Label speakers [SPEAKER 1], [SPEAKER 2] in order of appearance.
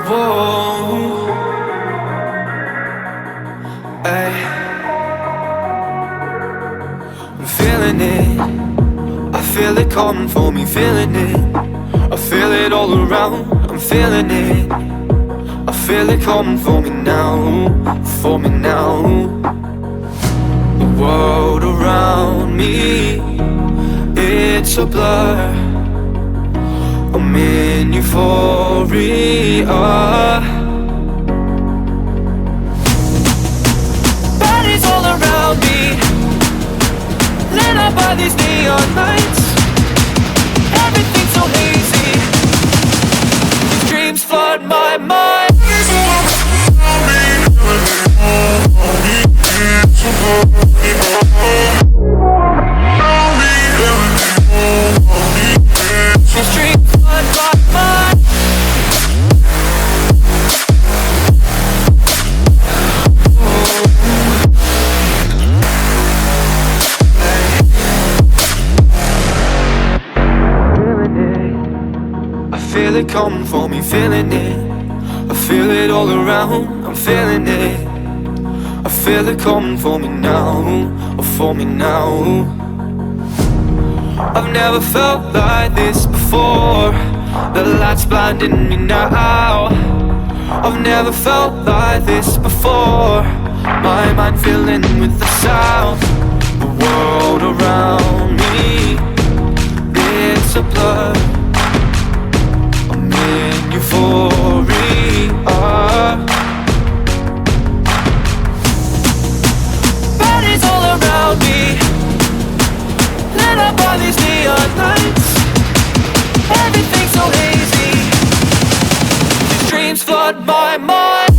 [SPEAKER 1] Whoa, ay. I'm feeling it, I feel it coming for me, feeling it. I feel it all around, I'm feeling it. I feel it coming for me now, for me now. The world around me, it's a blur. I'm in euphoria. Bodies all around me, lit up by these neon lights. Everything's so hazy, these dreams flood my mind. These dreams flood my mind. I feel it coming for me, feeling it. I feel it all around, I'm feeling it. I feel it coming for me now, for me now. I've never felt like this before. The light's blinding me now. I've never felt like this before. My mind filling with the sound. The world around me, it's a blur. I'm in euphoria. Bodies all around me, lit up by these neon lights. Everything's so hazy, these dreams flood my mind.